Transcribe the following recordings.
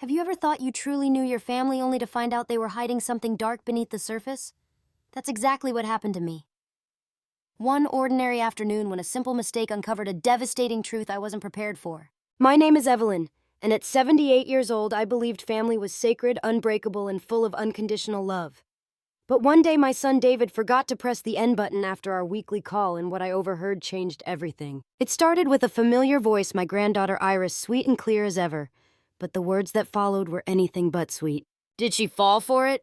Have you ever thought you truly knew your family only to find out they were hiding something dark beneath the surface? That's exactly what happened to me. One ordinary afternoon when a simple mistake uncovered a devastating truth I wasn't prepared for. My name is Evelyn, and at 78 years old, I believed family was sacred, unbreakable, and full of unconditional love. But one day my son David forgot to press the end button after our weekly call, and what I overheard changed everything. It started with a familiar voice, my granddaughter Iris, sweet and clear as ever. But the words that followed were anything but sweet. Did she fall for it?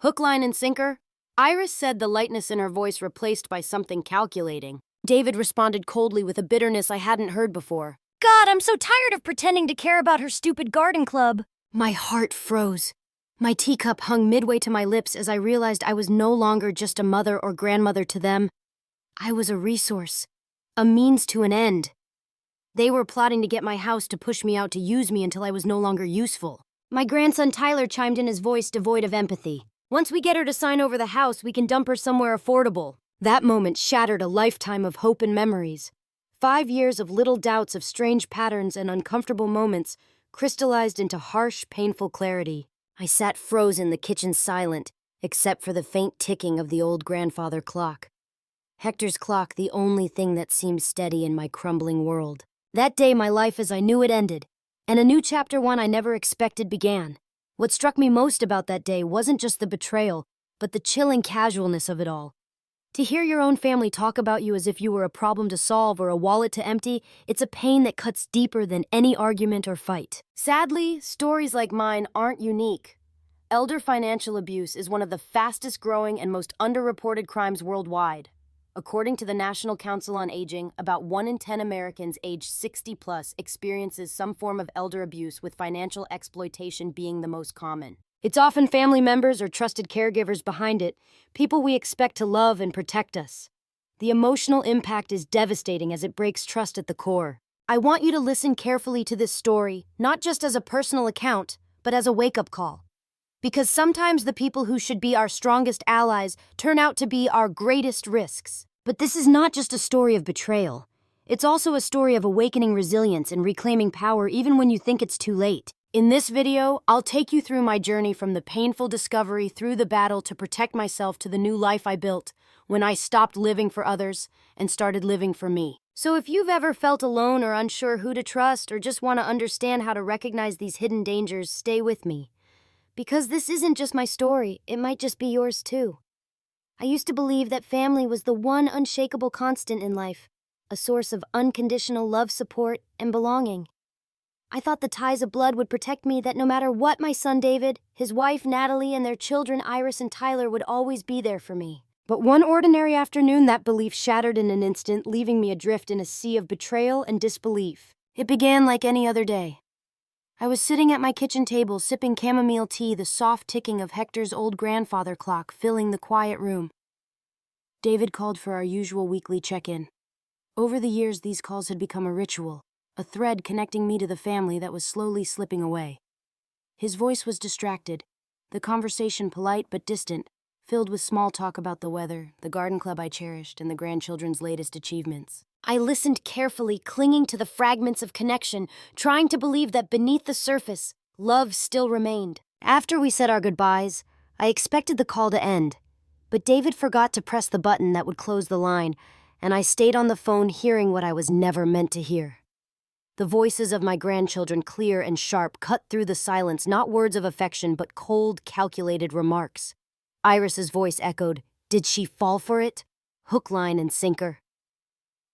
Hook, line, and sinker? Iris said, the lightness in her voice replaced by something calculating. David responded coldly with a bitterness I hadn't heard before. God, I'm so tired of pretending to care about her stupid garden club. My heart froze. My teacup hung midway to my lips as I realized I was no longer just a mother or grandmother to them. I was a resource, a means to an end. They were plotting to get my house to push me out to use me until I was no longer useful. My grandson Tyler chimed in, his voice devoid of empathy. Once we get her to sign over the house, we can dump her somewhere affordable. That moment shattered a lifetime of hope and memories. 5 years of little doubts, of strange patterns and uncomfortable moments, crystallized into harsh, painful clarity. I sat frozen, the kitchen silent, except for the faint ticking of the old grandfather clock. Hector's clock, the only thing that seemed steady in my crumbling world. That day, my life as I knew it ended, and a new chapter, one I never expected, began. What struck me most about that day wasn't just the betrayal, but the chilling casualness of it all. To hear your own family talk about you as if you were a problem to solve or a wallet to empty, it's a pain that cuts deeper than any argument or fight. Sadly, stories like mine aren't unique. Elder financial abuse is one of the fastest growing and most underreported crimes worldwide. According to the National Council on Aging, about 1 in 10 Americans aged 60 plus experiences some form of elder abuse, with financial exploitation being the most common. It's often family members or trusted caregivers behind it, people we expect to love and protect us. The emotional impact is devastating as it breaks trust at the core. I want you to listen carefully to this story, not just as a personal account, but as a wake-up call. Because sometimes the people who should be our strongest allies turn out to be our greatest risks. But this is not just a story of betrayal. It's also a story of awakening resilience and reclaiming power even when you think it's too late. In this video, I'll take you through my journey from the painful discovery through the battle to protect myself to the new life I built when I stopped living for others and started living for me. So if you've ever felt alone or unsure who to trust, or just want to understand how to recognize these hidden dangers, stay with me. Because this isn't just my story, it might just be yours too. I used to believe that family was the one unshakable constant in life, a source of unconditional love, support, and belonging. I thought the ties of blood would protect me, that no matter what, my son David, his wife Natalie, and their children Iris and Tyler would always be there for me. But one ordinary afternoon, that belief shattered in an instant, leaving me adrift in a sea of betrayal and disbelief. It began like any other day. I was sitting at my kitchen table, sipping chamomile tea, the soft ticking of Hector's old grandfather clock filling the quiet room. David called for our usual weekly check-in. Over the years, these calls had become a ritual, a thread connecting me to the family that was slowly slipping away. His voice was distracted, the conversation polite but distant, filled with small talk about the weather, the garden club I cherished, and the grandchildren's latest achievements. I listened carefully, clinging to the fragments of connection, trying to believe that beneath the surface, love still remained. After we said our goodbyes, I expected the call to end, but David forgot to press the button that would close the line, and I stayed on the phone hearing what I was never meant to hear. The voices of my grandchildren, clear and sharp, cut through the silence, not words of affection, but cold, calculated remarks. Iris's voice echoed, "Did she fall for it?" Hook, line, and sinker.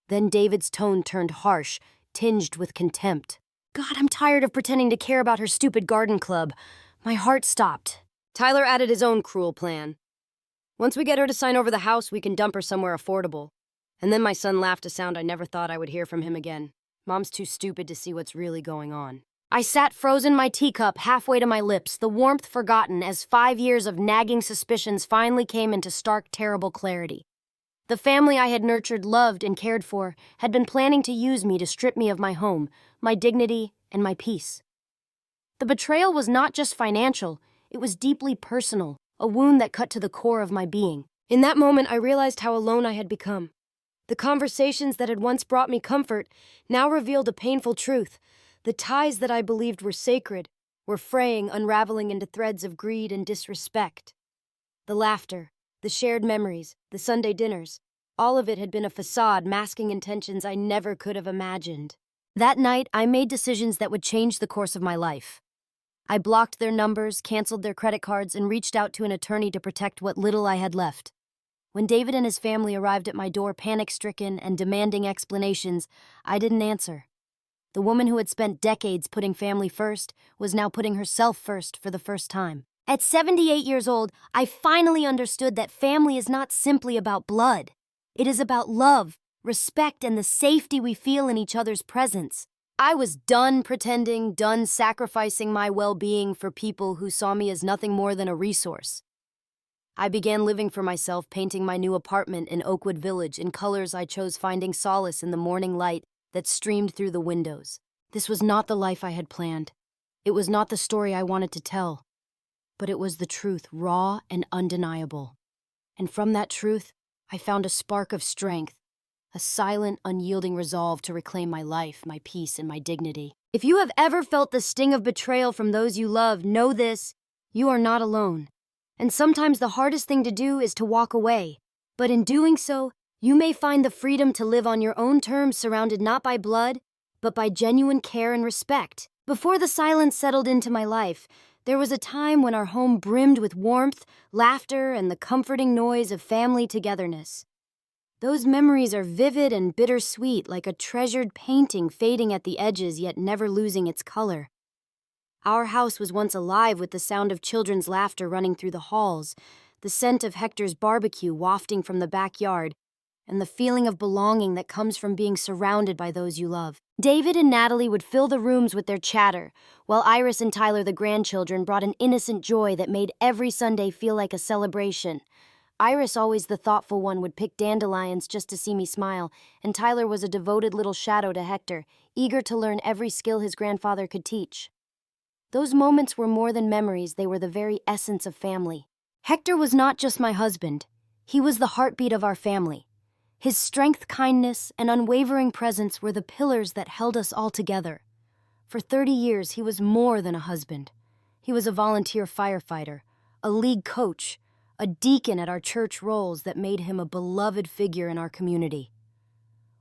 Then David's tone turned harsh, tinged with contempt. God, I'm tired of pretending to care about her stupid garden club. My heart stopped. Tyler added his own cruel plan. Once we get her to sign over the house, we can dump her somewhere affordable. And then my son laughed, a sound I never thought I would hear from him again. Mom's too stupid to see what's really going on. I sat frozen, my teacup halfway to my lips, the warmth forgotten as 5 years of nagging suspicions finally came into stark, terrible clarity. The family I had nurtured, loved, and cared for had been planning to use me to strip me of my home, my dignity, and my peace. The betrayal was not just financial, it was deeply personal, a wound that cut to the core of my being. In that moment, I realized how alone I had become. The conversations that had once brought me comfort now revealed a painful truth. The ties that I believed were sacred were fraying, unraveling into threads of greed and disrespect. The laughter, the shared memories, the Sunday dinners, all of it had been a facade masking intentions I never could have imagined. That night, I made decisions that would change the course of my life. I blocked their numbers, canceled their credit cards, and reached out to an attorney to protect what little I had left. When David and his family arrived at my door, panic-stricken and demanding explanations, I didn't answer. The woman who had spent decades putting family first was now putting herself first for the first time. At 78 years old, I finally understood that family is not simply about blood. It is about love, respect, and the safety we feel in each other's presence. I was done pretending, done sacrificing my well-being for people who saw me as nothing more than a resource. I began living for myself, painting my new apartment in Oakwood Village in colors I chose, finding solace in the morning light that streamed through the windows. This was not the life I had planned. It was not the story I wanted to tell. But it was the truth, raw and undeniable. And from that truth, I found a spark of strength, a silent, unyielding resolve to reclaim my life, my peace, and my dignity. If you have ever felt the sting of betrayal from those you love, know this: you are not alone. And sometimes the hardest thing to do is to walk away. But in doing so, you may find the freedom to live on your own terms, surrounded not by blood, but by genuine care and respect. Before the silence settled into my life, there was a time when our home brimmed with warmth, laughter, and the comforting noise of family togetherness. Those memories are vivid and bittersweet, like a treasured painting fading at the edges yet never losing its color. Our house was once alive with the sound of children's laughter running through the halls, the scent of Hector's barbecue wafting from the backyard, and the feeling of belonging that comes from being surrounded by those you love. David and Natalie would fill the rooms with their chatter, while Iris and Tyler, the grandchildren, brought an innocent joy that made every Sunday feel like a celebration. Iris, always the thoughtful one, would pick dandelions just to see me smile, and Tyler was a devoted little shadow to Hector, eager to learn every skill his grandfather could teach. Those moments were more than memories, they were the very essence of family. Hector was not just my husband. He was the heartbeat of our family. His strength, kindness, and unwavering presence were the pillars that held us all together. For 30 years, he was more than a husband. He was a volunteer firefighter, a league coach, a deacon at our church rolls that made him a beloved figure in our community.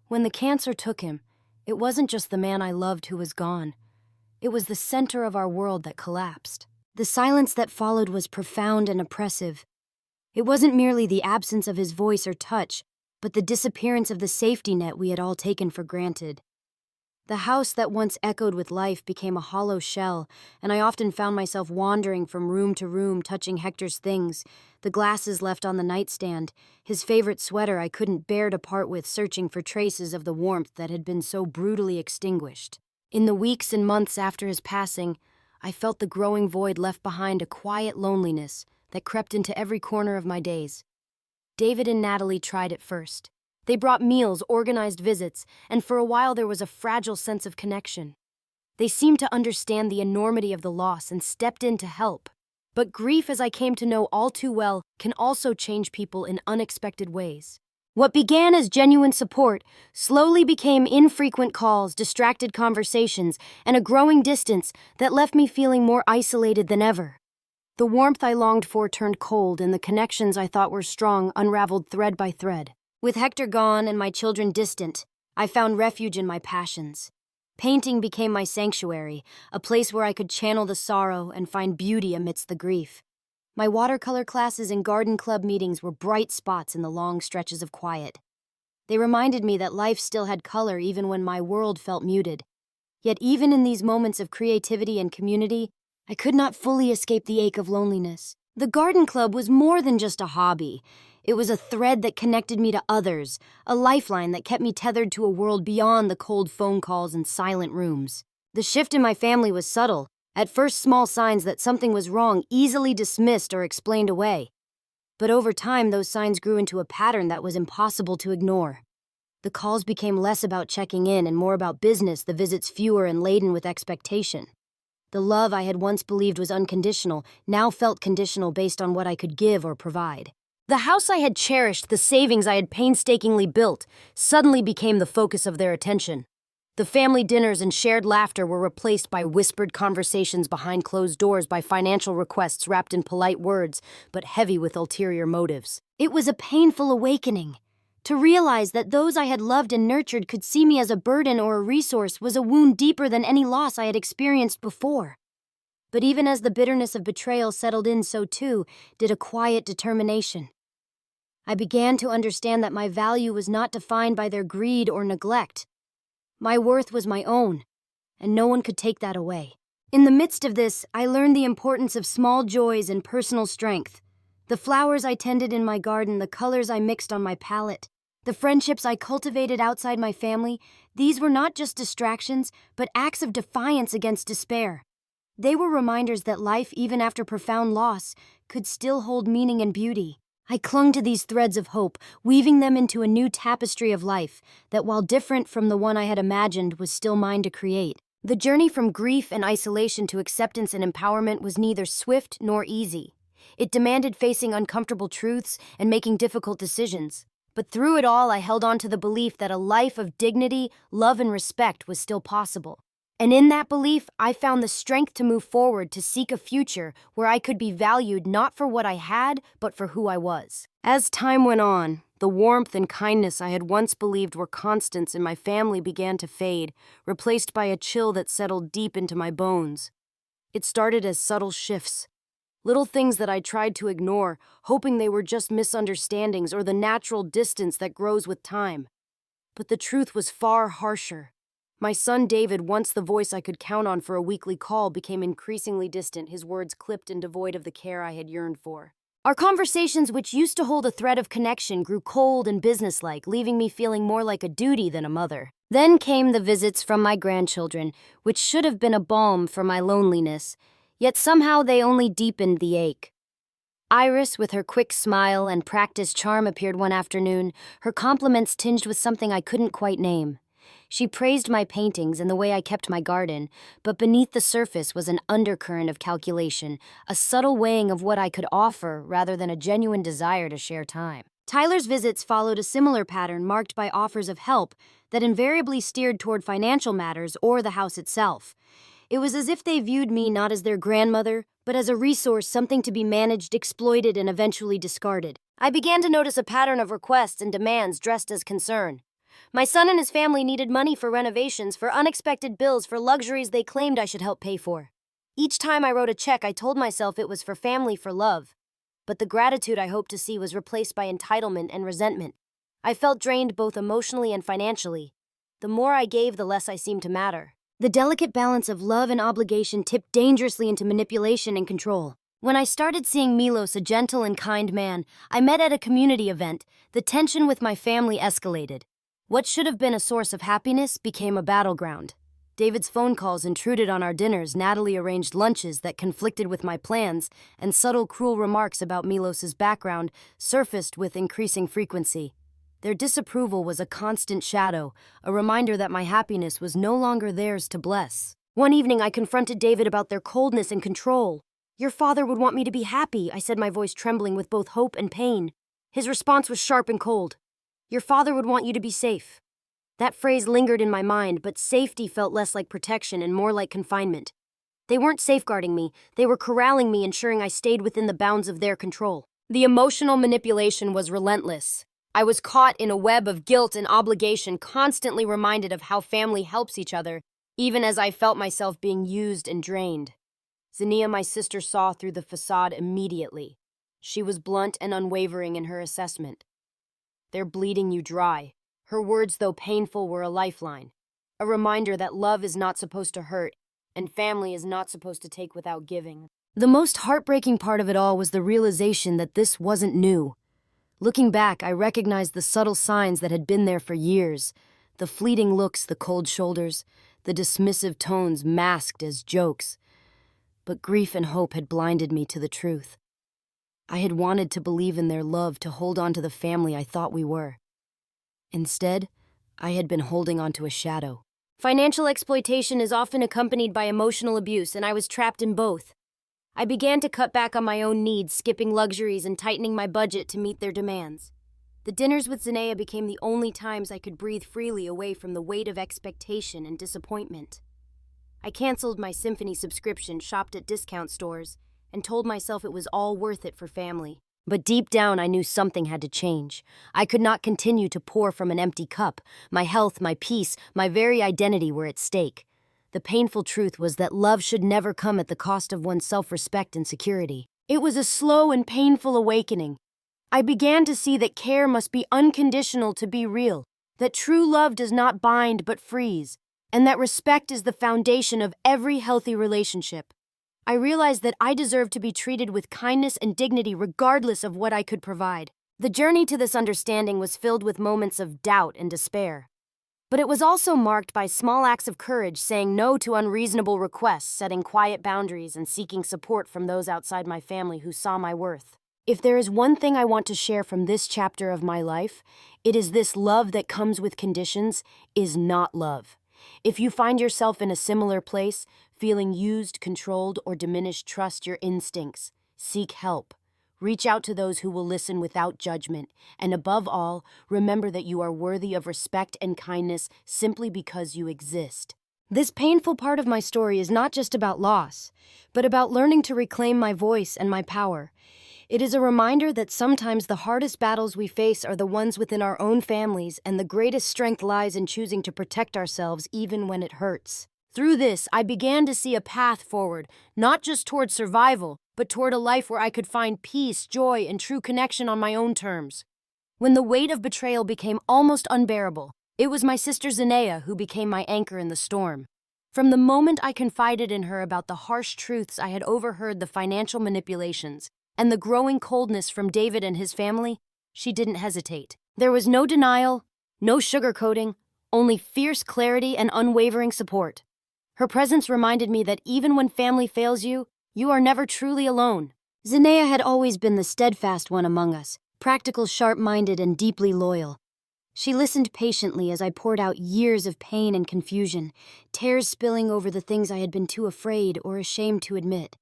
When the cancer took him, it wasn't just the man I loved who was gone. It was the center of our world that collapsed. The silence that followed was profound and oppressive. It wasn't merely the absence of his voice or touch, but the disappearance of the safety net we had all taken for granted. The house that once echoed with life became a hollow shell, and I often found myself wandering from room to room, touching Hector's things, the glasses left on the nightstand, his favorite sweater I couldn't bear to part with, searching for traces of the warmth that had been so brutally extinguished. In the weeks and months after his passing, I felt the growing void left behind, a quiet loneliness that crept into every corner of my days. David and Natalie tried it first. They brought meals, organized visits, and for a while there was a fragile sense of connection. They seemed to understand the enormity of the loss and stepped in to help. But grief, as I came to know all too well, can also change people in unexpected ways. What began as genuine support slowly became infrequent calls, distracted conversations, and a growing distance that left me feeling more isolated than ever. The warmth I longed for turned cold, and the connections I thought were strong unraveled thread by thread. With Hector gone and my children distant, I found refuge in my passions. Painting became my sanctuary, a place where I could channel the sorrow and find beauty amidst the grief. My watercolor classes and garden club meetings were bright spots in the long stretches of quiet. They reminded me that life still had color even when my world felt muted. Yet even in these moments of creativity and community, I could not fully escape the ache of loneliness. The garden club was more than just a hobby. It was a thread that connected me to others, a lifeline that kept me tethered to a world beyond the cold phone calls and silent rooms. The shift in my family was subtle. At first, small signs that something was wrong, easily dismissed or explained away. But over time, those signs grew into a pattern that was impossible to ignore. The calls became less about checking in and more about business, the visits fewer and laden with expectation. The love I had once believed was unconditional now felt conditional based on what I could give or provide. The house I had cherished, the savings I had painstakingly built, suddenly became the focus of their attention. The family dinners and shared laughter were replaced by whispered conversations behind closed doors, by financial requests wrapped in polite words, but heavy with ulterior motives. It was a painful awakening. To realize that those I had loved and nurtured could see me as a burden or a resource was a wound deeper than any loss I had experienced before. But even as the bitterness of betrayal settled in, so too did a quiet determination. I began to understand that my value was not defined by their greed or neglect. My worth was my own, and no one could take that away. In the midst of this, I learned the importance of small joys and personal strength. The flowers I tended in my garden, the colors I mixed on my palette, the friendships I cultivated outside my family, these were not just distractions, but acts of defiance against despair. They were reminders that life, even after profound loss, could still hold meaning and beauty. I clung to these threads of hope, weaving them into a new tapestry of life that, while different from the one I had imagined, was still mine to create. The journey from grief and isolation to acceptance and empowerment was neither swift nor easy. It demanded facing uncomfortable truths and making difficult decisions. But through it all, I held on to the belief that a life of dignity, love, and respect was still possible. And in that belief, I found the strength to move forward, to seek a future where I could be valued not for what I had, but for who I was. As time went on, the warmth and kindness I had once believed were constants in my family began to fade, replaced by a chill that settled deep into my bones. It started as subtle shifts. Little things that I tried to ignore, hoping they were just misunderstandings or the natural distance that grows with time. But the truth was far harsher. My son David, once the voice I could count on for a weekly call, became increasingly distant, his words clipped and devoid of the care I had yearned for. Our conversations, which used to hold a thread of connection, grew cold and businesslike, leaving me feeling more like a duty than a mother. Then came the visits from my grandchildren, which should have been a balm for my loneliness, yet somehow they only deepened the ache. Iris, with her quick smile and practiced charm, appeared one afternoon, her compliments tinged with something I couldn't quite name. She praised my paintings and the way I kept my garden, but beneath the surface was an undercurrent of calculation, a subtle weighing of what I could offer rather than a genuine desire to share time. Tyler's visits followed a similar pattern, marked by offers of help that invariably steered toward financial matters or the house itself. It was as if they viewed me not as their grandmother, but as a resource, something to be managed, exploited, and eventually discarded. I began to notice a pattern of requests and demands dressed as concern. My son and his family needed money for renovations, for unexpected bills, for luxuries they claimed I should help pay for. Each time I wrote a check, I told myself it was for family, for love. But the gratitude I hoped to see was replaced by entitlement and resentment. I felt drained both emotionally and financially. The more I gave, the less I seemed to matter. The delicate balance of love and obligation tipped dangerously into manipulation and control. When I started seeing Milos, a gentle and kind man, I met at a community event. The tension with my family escalated. What should have been a source of happiness became a battleground. David's phone calls intruded on our dinners, Natalie arranged lunches that conflicted with my plans, and subtle, cruel remarks about Milos's background surfaced with increasing frequency. Their disapproval was a constant shadow, a reminder that my happiness was no longer theirs to bless. One evening, I confronted David about their coldness and control. "Your father would want me to be happy," I said, my voice trembling with both hope and pain. His response was sharp and cold. "Your father would want you to be safe." That phrase lingered in my mind, but safety felt less like protection and more like confinement. They weren't safeguarding me, they were corralling me, ensuring I stayed within the bounds of their control. The emotional manipulation was relentless. I was caught in a web of guilt and obligation, constantly reminded of how family helps each other, even as I felt myself being used and drained. Zineia, my sister, saw through the facade immediately. She was blunt and unwavering in her assessment. "They're bleeding you dry." Her words, though painful, were a lifeline, a reminder that love is not supposed to hurt, and family is not supposed to take without giving. The most heartbreaking part of it all was the realization that this wasn't new. Looking back, I recognized the subtle signs that had been there for years, the fleeting looks, the cold shoulders, the dismissive tones masked as jokes. But grief and hope had blinded me to the truth. I had wanted to believe in their love, to hold on to the family I thought we were. Instead, I had been holding on to a shadow. Financial exploitation is often accompanied by emotional abuse, and I was trapped in both. I began to cut back on my own needs, skipping luxuries and tightening my budget to meet their demands. The dinners with Zineia became the only times I could breathe freely away from the weight of expectation and disappointment. I canceled my symphony subscription, shopped at discount stores, and told myself it was all worth it for family. But deep down, I knew something had to change. I could not continue to pour from an empty cup. My health, my peace, my very identity were at stake. The painful truth was that love should never come at the cost of one's self-respect and security. It was a slow and painful awakening. I began to see that care must be unconditional to be real, that true love does not bind but frees, and that respect is the foundation of every healthy relationship. I realized that I deserved to be treated with kindness and dignity regardless of what I could provide. The journey to this understanding was filled with moments of doubt and despair. But it was also marked by small acts of courage, saying no to unreasonable requests, setting quiet boundaries, and seeking support from those outside my family who saw my worth. If there is one thing I want to share from this chapter of my life, it is this: love that comes with conditions is not love. If you find yourself in a similar place, feeling used, controlled, or diminished, trust your instincts. Seek help. Reach out to those who will listen without judgment. And above all, remember that you are worthy of respect and kindness simply because you exist. This painful part of my story is not just about loss, but about learning to reclaim my voice and my power. It is a reminder that sometimes the hardest battles we face are the ones within our own families, and the greatest strength lies in choosing to protect ourselves even when it hurts. Through this, I began to see a path forward, not just toward survival, but toward a life where I could find peace, joy, and true connection on my own terms. When the weight of betrayal became almost unbearable, it was my sister Zineia who became my anchor in the storm. From the moment I confided in her about the harsh truths I had overheard, the financial manipulations, and the growing coldness from David and his family, she didn't hesitate. There was no denial, no sugarcoating, only fierce clarity and unwavering support. Her presence reminded me that even when family fails you, you are never truly alone. Zineia had always been the steadfast one among us, practical, sharp-minded, and deeply loyal. She listened patiently as I poured out years of pain and confusion, tears spilling over the things I had been too afraid or ashamed to admit.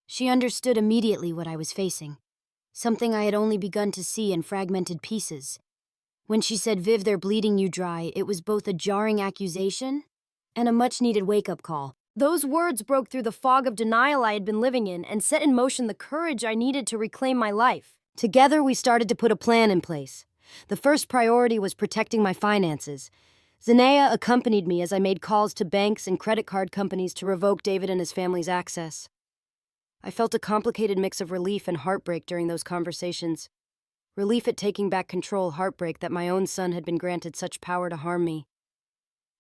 She understood immediately what I was facing, something I had only begun to see in fragmented pieces. When she said, "Viv, they're bleeding you dry," it was both a jarring accusation and a much-needed wake-up call. Those words broke through the fog of denial I had been living in and set in motion the courage I needed to reclaim my life. Together, we started to put a plan in place. The first priority was protecting my finances. Zineia accompanied me as I made calls to banks and credit card companies to revoke David and his family's access. I felt a complicated mix of relief and heartbreak during those conversations. Relief at taking back control, heartbreak that my own son had been granted such power to harm me.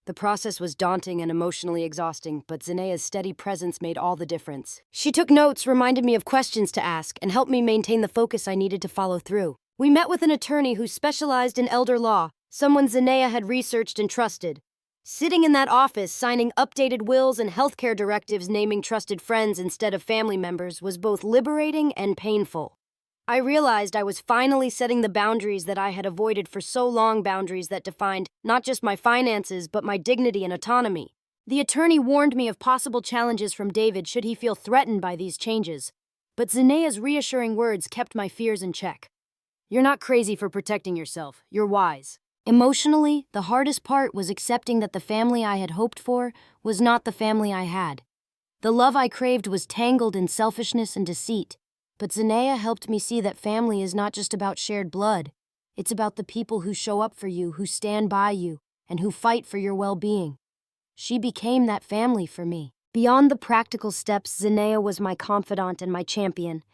The process was daunting and emotionally exhausting, but Zineia's steady presence made all the difference. She took notes, reminded me of questions to ask, and helped me maintain the focus I needed to follow through. We met with an attorney who specialized in elder law, someone Zineia had researched and trusted. Sitting in that office, signing updated wills and healthcare directives naming trusted friends instead of family members was both liberating and painful. I realized I was finally setting the boundaries that I had avoided for so long, boundaries that defined not just my finances, but my dignity and autonomy. The attorney warned me of possible challenges from David should he feel threatened by these changes, but Zineia's reassuring words kept my fears in check. "You're not crazy for protecting yourself. You're wise." Emotionally, the hardest part was accepting that the family I had hoped for was not the family I had. The love I craved was tangled in selfishness and deceit. But Zineia helped me see that family is not just about shared blood. It's about the people who show up for you, who stand by you, and who fight for your well-being. She became that family for me. Beyond the practical steps, Zineia was my confidant and my champion.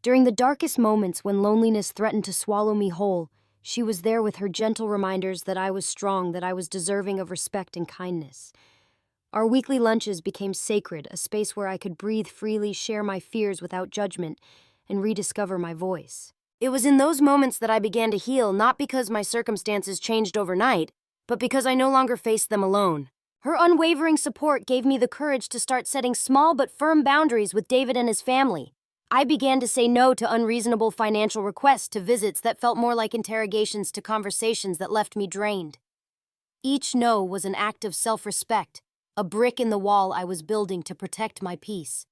During the darkest moments when loneliness threatened to swallow me whole, she was there with her gentle reminders that I was strong, that I was deserving of respect and kindness. Our weekly lunches became sacred, a space where I could breathe freely, share my fears without judgment, and rediscover my voice. It was in those moments that I began to heal, not because my circumstances changed overnight, but because I no longer faced them alone. Her unwavering support gave me the courage to start setting small but firm boundaries with David and his family. I began to say no to unreasonable financial requests, to visits that felt more like interrogations, to conversations that left me drained. Each no was an act of self-respect, a brick in the wall I was building to protect my peace.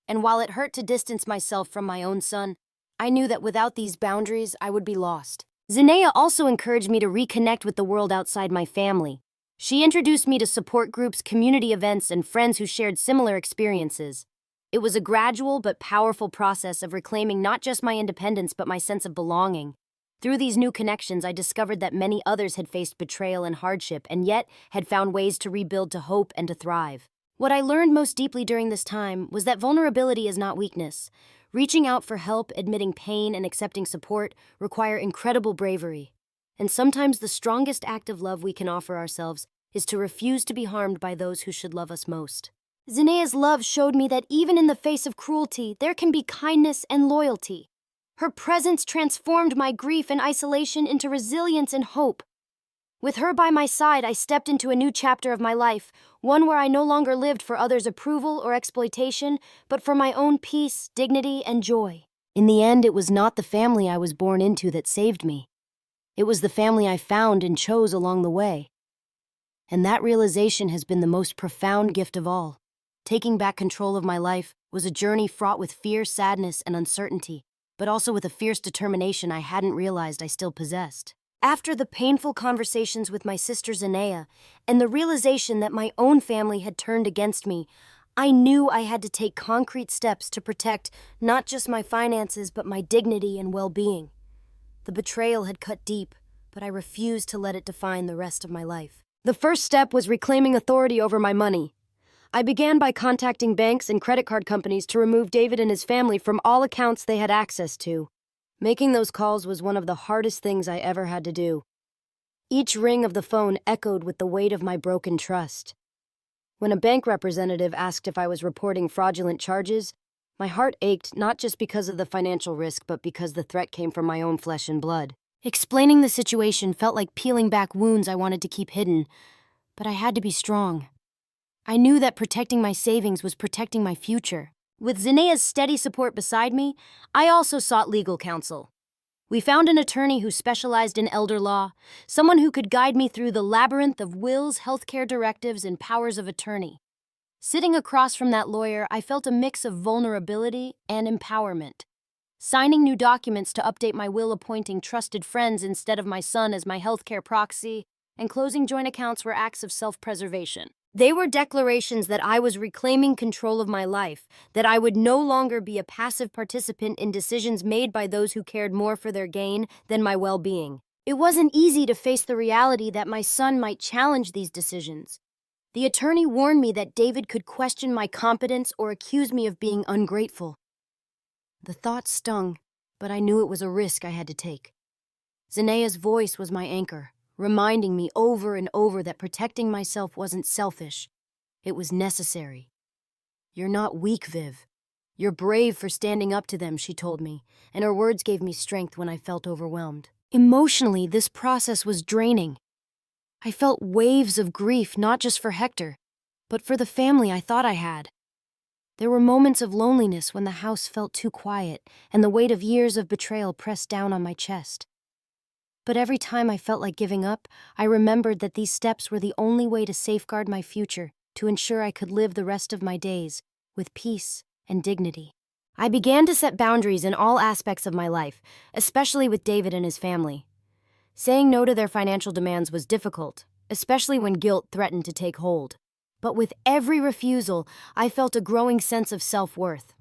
And while it hurt to distance myself from my own son, I knew that without these boundaries, I would be lost. Zineia also encouraged me to reconnect with the world outside my family. She introduced me to support groups, community events, and friends who shared similar experiences. It was a gradual but powerful process of reclaiming not just my independence but my sense of belonging. Through these new connections, I discovered that many others had faced betrayal and hardship and yet had found ways to rebuild, to hope, and to thrive. What I learned most deeply during this time was that vulnerability is not weakness. Reaching out for help, admitting pain, and accepting support require incredible bravery. And sometimes the strongest act of love we can offer ourselves is to refuse to be harmed by those who should love us most. Zineia's love showed me that even in the face of cruelty, there can be kindness and loyalty. Her presence transformed my grief and isolation into resilience and hope. With her by my side, I stepped into a new chapter of my life, one where I no longer lived for others' approval or exploitation, but for my own peace, dignity, and joy. In the end, it was not the family I was born into that saved me. It was the family I found and chose along the way. And that realization has been the most profound gift of all. Taking back control of my life was a journey fraught with fear, sadness, and uncertainty, but also with a fierce determination I hadn't realized I still possessed. After the painful conversations with my sister Zineia and the realization that my own family had turned against me, I knew I had to take concrete steps to protect not just my finances but my dignity and well-being. The betrayal had cut deep, but I refused to let it define the rest of my life. The first step was reclaiming authority over my money. I began by contacting banks and credit card companies to remove David and his family from all accounts they had access to. Making those calls was one of the hardest things I ever had to do. Each ring of the phone echoed with the weight of my broken trust. When a bank representative asked if I was reporting fraudulent charges, my heart ached not just because of the financial risk, but because the threat came from my own flesh and blood. Explaining the situation felt like peeling back wounds I wanted to keep hidden, but I had to be strong. I knew that protecting my savings was protecting my future. With Zineia's steady support beside me, I also sought legal counsel. We found an attorney who specialized in elder law, someone who could guide me through the labyrinth of wills, healthcare directives, and powers of attorney. Sitting across from that lawyer, I felt a mix of vulnerability and empowerment. Signing new documents to update my will, appointing trusted friends instead of my son as my healthcare proxy, and closing joint accounts were acts of self-preservation. They were declarations that I was reclaiming control of my life, that I would no longer be a passive participant in decisions made by those who cared more for their gain than my well-being. It wasn't easy to face the reality that my son might challenge these decisions. The attorney warned me that David could question my competence or accuse me of being ungrateful. The thought stung, but I knew it was a risk I had to take. Zineia's voice was my anchor, reminding me over and over that protecting myself wasn't selfish. It was necessary. "You're not weak, Viv. You're brave for standing up to them," she told me, and her words gave me strength when I felt overwhelmed. Emotionally, this process was draining. I felt waves of grief, not just for Hector, but for the family I thought I had. There were moments of loneliness when the house felt too quiet and the weight of years of betrayal pressed down on my chest. But every time I felt like giving up, I remembered that these steps were the only way to safeguard my future, to ensure I could live the rest of my days with peace and dignity. I began to set boundaries in all aspects of my life, especially with David and his family. Saying no to their financial demands was difficult, especially when guilt threatened to take hold. But with every refusal, I felt a growing sense of self-worth.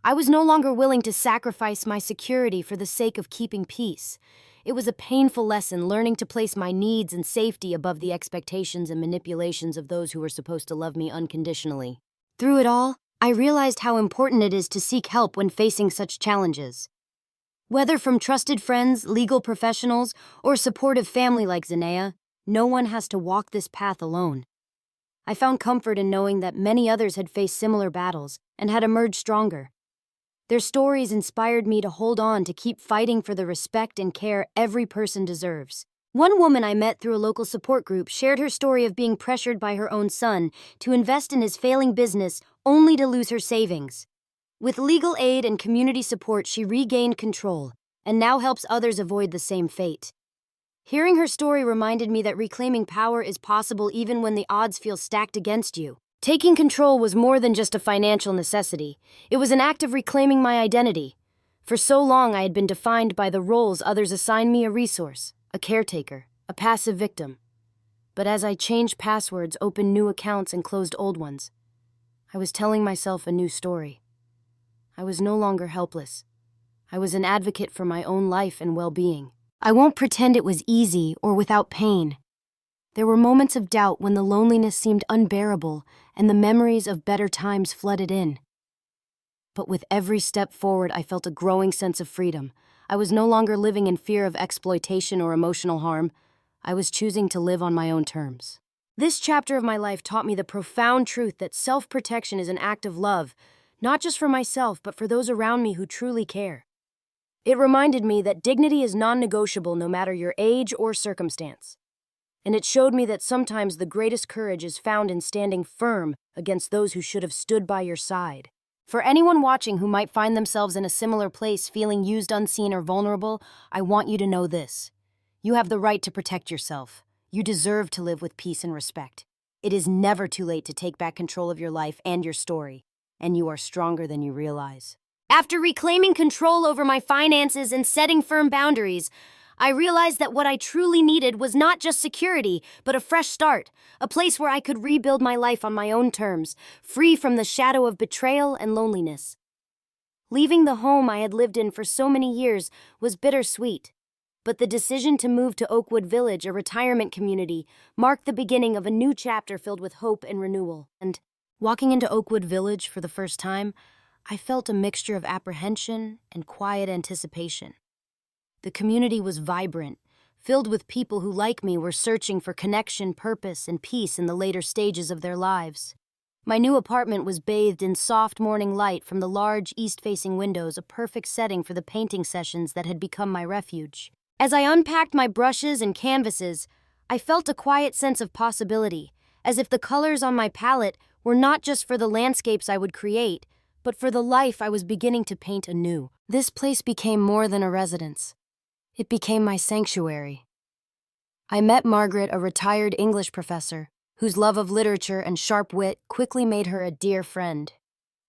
I was no longer willing to sacrifice my security for the sake of keeping peace. It was a painful lesson learning to place my needs and safety above the expectations and manipulations of those who were supposed to love me unconditionally. Through it all, I realized how important it is to seek help when facing such challenges. Whether from trusted friends, legal professionals, or supportive family like Zineia, no one has to walk this path alone. I found comfort in knowing that many others had faced similar battles and had emerged stronger. Their stories inspired me to hold on, to keep fighting for the respect and care every person deserves. One woman I met through a local support group shared her story of being pressured by her own son to invest in his failing business only to lose her savings. With legal aid and community support, she regained control and now helps others avoid the same fate. Hearing her story reminded me that reclaiming power is possible even when the odds feel stacked against you. Taking control was more than just a financial necessity. It was an act of reclaiming my identity. For so long, I had been defined by the roles others assigned me: a resource, a caretaker, a passive victim. But as I changed passwords, opened new accounts, and closed old ones, I was telling myself a new story. I was no longer helpless. I was an advocate for my own life and well-being. I won't pretend it was easy or without pain. There were moments of doubt when the loneliness seemed unbearable and the memories of better times flooded in. But with every step forward, I felt a growing sense of freedom. I was no longer living in fear of exploitation or emotional harm. I was choosing to live on my own terms. This chapter of my life taught me the profound truth that self-protection is an act of love, not just for myself, but for those around me who truly care. It reminded me that dignity is non-negotiable no matter your age or circumstance. And it showed me that sometimes the greatest courage is found in standing firm against those who should have stood by your side. For anyone watching who might find themselves in a similar place, feeling used, unseen, or vulnerable, I want you to know this. You have the right to protect yourself. You deserve to live with peace and respect. It is never too late to take back control of your life and your story, and you are stronger than you realize. After reclaiming control over my finances and setting firm boundaries, I realized that what I truly needed was not just security, but a fresh start, a place where I could rebuild my life on my own terms, free from the shadow of betrayal and loneliness. Leaving the home I had lived in for so many years was bittersweet, but the decision to move to Oakwood Village, a retirement community, marked the beginning of a new chapter filled with hope and renewal. And walking into Oakwood Village for the first time, I felt a mixture of apprehension and quiet anticipation. The community was vibrant, filled with people who, like me, were searching for connection, purpose, and peace in the later stages of their lives. My new apartment was bathed in soft morning light from the large east-facing windows, a perfect setting for the painting sessions that had become my refuge. As I unpacked my brushes and canvases, I felt a quiet sense of possibility, as if the colors on my palette were not just for the landscapes I would create, but for the life I was beginning to paint anew. This place became more than a residence. It became my sanctuary. I met Margaret, a retired English professor, whose love of literature and sharp wit quickly made her a dear friend.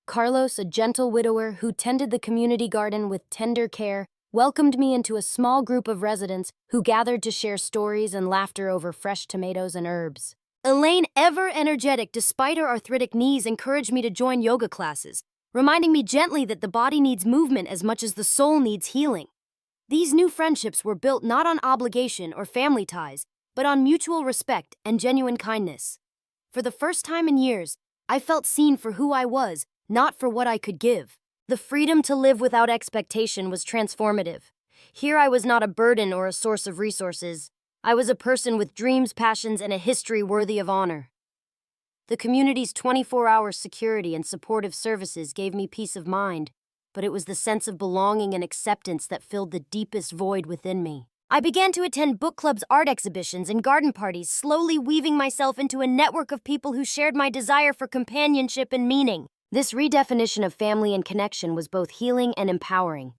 Carlos, a gentle widower who tended the community garden with tender care, welcomed me into a small group of residents who gathered to share stories and laughter over fresh tomatoes and herbs. Elaine, ever energetic despite her arthritic knees, encouraged me to join yoga classes, reminding me gently that the body needs movement as much as the soul needs healing. These new friendships were built not on obligation or family ties, but on mutual respect and genuine kindness. For the first time in years, I felt seen for who I was, not for what I could give. The freedom to live without expectation was transformative. Here I was not a burden or a source of resources. I was a person with dreams, passions, and a history worthy of honor. The community's 24-hour security and supportive services gave me peace of mind, but it was the sense of belonging and acceptance that filled the deepest void within me. I began to attend book clubs, art exhibitions, and garden parties, slowly weaving myself into a network of people who shared my desire for companionship and meaning. This redefinition of family and connection was both healing and empowering.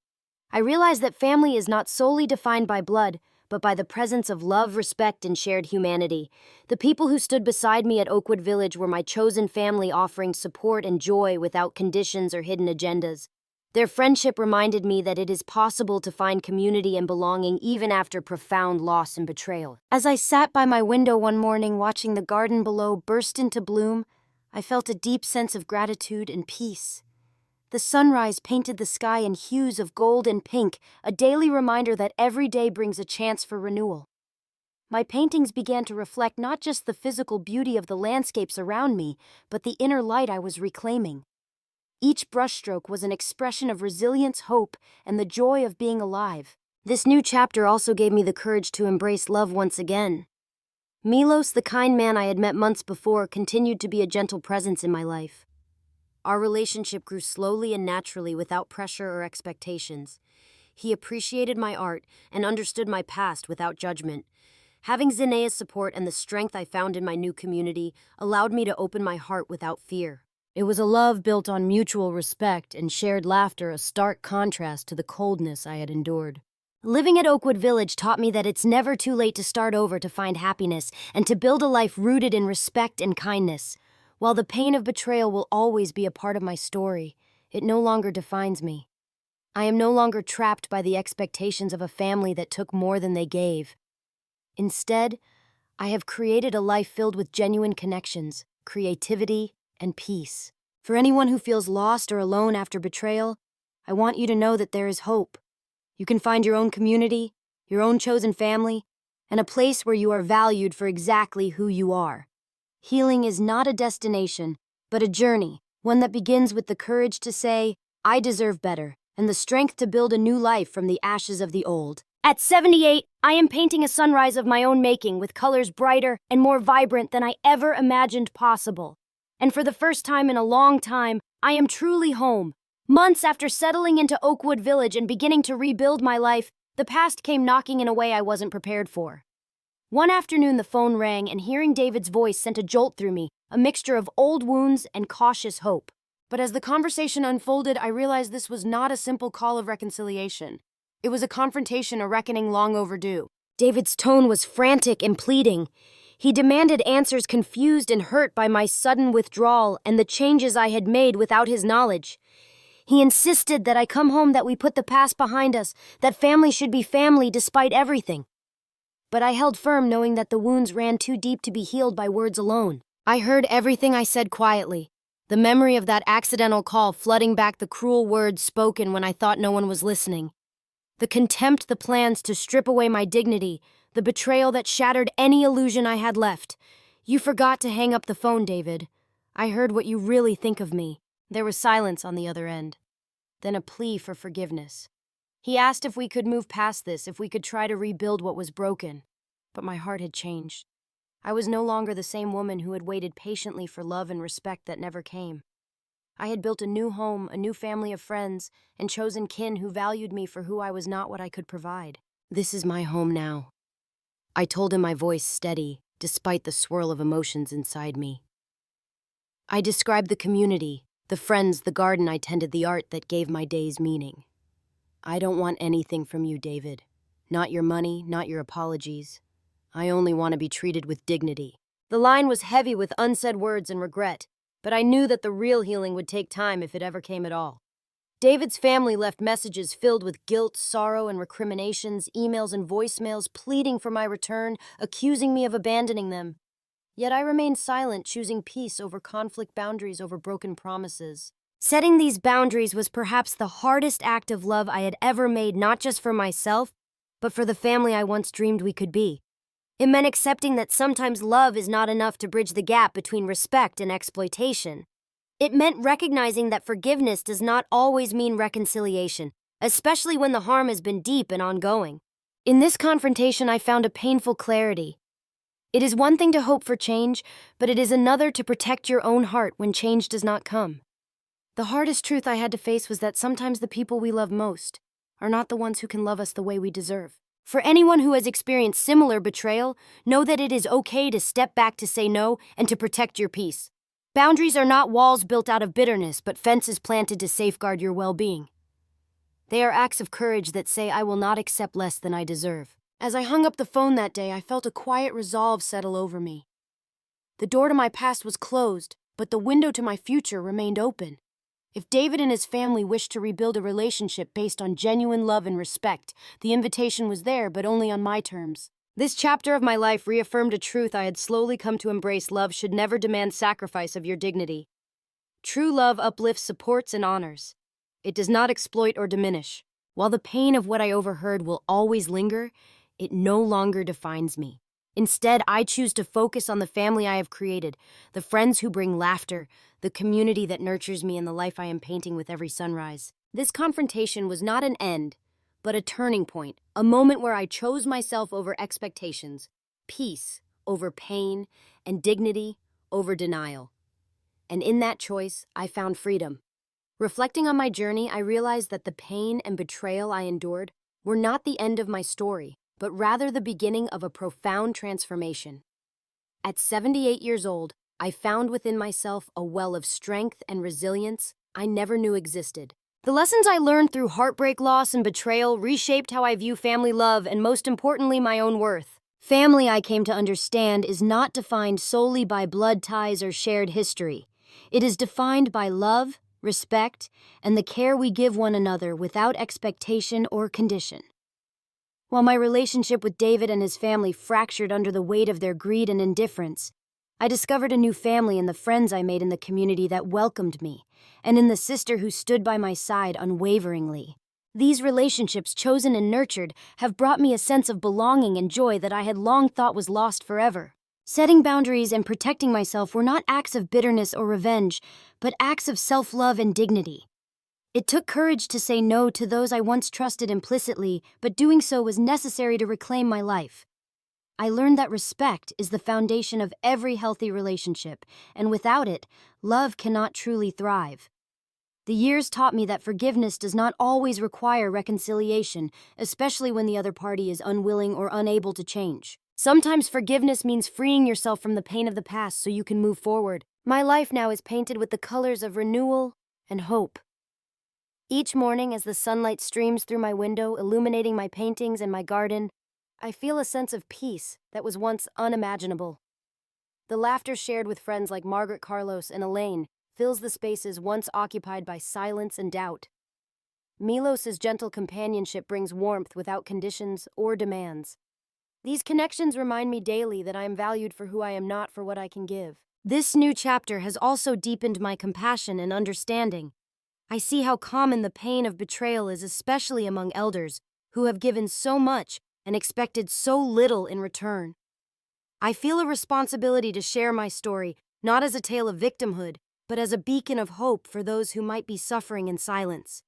I realized that family is not solely defined by blood, but by the presence of love, respect, and shared humanity. The people who stood beside me at Oakwood Village were my chosen family, offering support and joy without conditions or hidden agendas. Their friendship reminded me that it is possible to find community and belonging even after profound loss and betrayal. As I sat by my window one morning watching the garden below burst into bloom, I felt a deep sense of gratitude and peace. The sunrise painted the sky in hues of gold and pink, a daily reminder that every day brings a chance for renewal. My paintings began to reflect not just the physical beauty of the landscapes around me, but the inner light I was reclaiming. Each brushstroke was an expression of resilience, hope, and the joy of being alive. This new chapter also gave me the courage to embrace love once again. Milos, the kind man I had met months before, continued to be a gentle presence in my life. Our relationship grew slowly and naturally without pressure or expectations. He appreciated my art and understood my past without judgment. Having Zineia's support and the strength I found in my new community allowed me to open my heart without fear. It was a love built on mutual respect and shared laughter, a stark contrast to the coldness I had endured. Living at Oakwood Village taught me that it's never too late to start over, to find happiness, and to build a life rooted in respect and kindness. While the pain of betrayal will always be a part of my story, it no longer defines me. I am no longer trapped by the expectations of a family that took more than they gave. Instead, I have created a life filled with genuine connections, creativity, and peace. For anyone who feels lost or alone after betrayal, I want you to know that there is hope. You can find your own community, your own chosen family, and a place where you are valued for exactly who you are. Healing is not a destination, but a journey, one that begins with the courage to say, I deserve better, and the strength to build a new life from the ashes of the old. At 78, I am painting a sunrise of my own making with colors brighter and more vibrant than I ever imagined possible. And for the first time in a long time, I am truly home. Months after settling into Oakwood Village and beginning to rebuild my life, the past came knocking in a way I wasn't prepared for. One afternoon the phone rang and hearing David's voice sent a jolt through me, a mixture of old wounds and cautious hope. But as the conversation unfolded, I realized this was not a simple call of reconciliation. It was a confrontation, a reckoning long overdue. David's tone was frantic and pleading. He demanded answers, confused and hurt by my sudden withdrawal and the changes I had made without his knowledge. He insisted that I come home, that we put the past behind us, that family should be family despite everything. But I held firm, knowing that the wounds ran too deep to be healed by words alone. I heard everything I said quietly, the memory of that accidental call flooding back the cruel words spoken when I thought no one was listening. The contempt, the plans to strip away my dignity, the betrayal that shattered any illusion I had left. You forgot to hang up the phone, David. I heard what you really think of me. There was silence on the other end, then a plea for forgiveness. He asked if we could move past this, if we could try to rebuild what was broken. But my heart had changed. I was no longer the same woman who had waited patiently for love and respect that never came. I had built a new home, a new family of friends, and chosen kin who valued me for who I was, not what I could provide. This is my home now, I told him, my voice steady, despite the swirl of emotions inside me. I described the community, the friends, the garden I tended, the art that gave my days meaning. I don't want anything from you, David. Not your money, not your apologies. I only want to be treated with dignity. The line was heavy with unsaid words and regret, but I knew that the real healing would take time if it ever came at all. David's family left messages filled with guilt, sorrow, and recriminations, emails and voicemails pleading for my return, accusing me of abandoning them. Yet I remained silent, choosing peace over conflict, boundaries over broken promises. Setting these boundaries was perhaps the hardest act of love I had ever made, not just for myself, but for the family I once dreamed we could be. It meant accepting that sometimes love is not enough to bridge the gap between respect and exploitation. It meant recognizing that forgiveness does not always mean reconciliation, especially when the harm has been deep and ongoing. In this confrontation, I found a painful clarity. It is one thing to hope for change, but it is another to protect your own heart when change does not come. The hardest truth I had to face was that sometimes the people we love most are not the ones who can love us the way we deserve. For anyone who has experienced similar betrayal, know that it is okay to step back, to say no, and to protect your peace. Boundaries are not walls built out of bitterness, but fences planted to safeguard your well-being. They are acts of courage that say, I will not accept less than I deserve. As I hung up the phone that day, I felt a quiet resolve settle over me. The door to my past was closed, but the window to my future remained open. If David and his family wished to rebuild a relationship based on genuine love and respect, the invitation was there, but only on my terms. This chapter of my life reaffirmed a truth I had slowly come to embrace: love should never demand sacrifice of your dignity. True love uplifts, supports, and honors. It does not exploit or diminish. While the pain of what I overheard will always linger, it no longer defines me. Instead, I choose to focus on the family I have created, the friends who bring laughter, the community that nurtures me, and the life I am painting with every sunrise. This confrontation was not an end, but a turning point, a moment where I chose myself over expectations, peace over pain, and dignity over denial. And in that choice, I found freedom. Reflecting on my journey, I realized that the pain and betrayal I endured were not the end of my story, but rather the beginning of a profound transformation. At 78 years old, I found within myself a well of strength and resilience I never knew existed. The lessons I learned through heartbreak, loss, and betrayal reshaped how I view family love and, most importantly, my own worth. Family, I came to understand, is not defined solely by blood ties or shared history. It is defined by love, respect, and the care we give one another without expectation or condition. While my relationship with David and his family fractured under the weight of their greed and indifference, I discovered a new family in the friends I made in the community that welcomed me, and in the sister who stood by my side unwaveringly. These relationships, chosen and nurtured, have brought me a sense of belonging and joy that I had long thought was lost forever. Setting boundaries and protecting myself were not acts of bitterness or revenge, but acts of self-love and dignity. It took courage to say no to those I once trusted implicitly, but doing so was necessary to reclaim my life. I learned that respect is the foundation of every healthy relationship, and without it, love cannot truly thrive. The years taught me that forgiveness does not always require reconciliation, especially when the other party is unwilling or unable to change. Sometimes forgiveness means freeing yourself from the pain of the past so you can move forward. My life now is painted with the colors of renewal and hope. Each morning, as the sunlight streams through my window, illuminating my paintings and my garden, I feel a sense of peace that was once unimaginable. The laughter shared with friends like Margaret, Carlos, and Elaine fills the spaces once occupied by silence and doubt. Milos's gentle companionship brings warmth without conditions or demands. These connections remind me daily that I am valued for who I am, not for what I can give. This new chapter has also deepened my compassion and understanding. I see how common the pain of betrayal is, especially among elders who have given so much and expected so little in return. I feel a responsibility to share my story, not as a tale of victimhood, but as a beacon of hope for those who might be suffering in silence.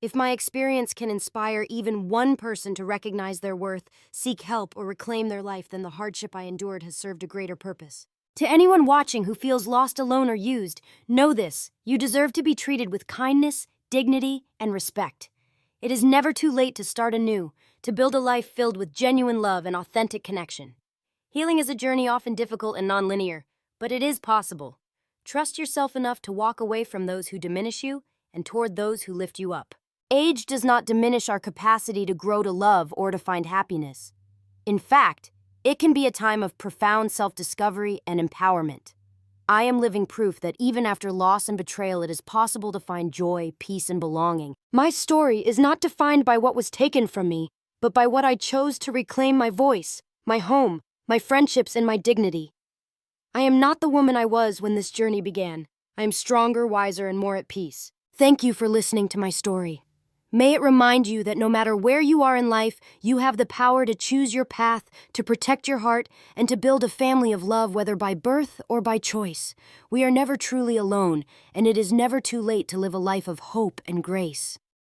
If my experience can inspire even one person to recognize their worth, seek help, or reclaim their life, then the hardship I endured has served a greater purpose. To anyone watching who feels lost, alone, or used, know this: you deserve to be treated with kindness, dignity, and respect. It is never too late to start anew, to build a life filled with genuine love and authentic connection. Healing is a journey often difficult and nonlinear, but it is possible. Trust yourself enough to walk away from those who diminish you and toward those who lift you up. Age does not diminish our capacity to grow, to love, or to find happiness. In fact, it can be a time of profound self-discovery and empowerment. I am living proof that even after loss and betrayal, it is possible to find joy, peace, and belonging. My story is not defined by what was taken from me, but by what I chose to reclaim: my voice, my home, my friendships, and my dignity. I am not the woman I was when this journey began. I am stronger, wiser, and more at peace. Thank you for listening to my story. May it remind you that no matter where you are in life, you have the power to choose your path, to protect your heart, and to build a family of love, whether by birth or by choice. We are never truly alone, and it is never too late to live a life of hope and grace.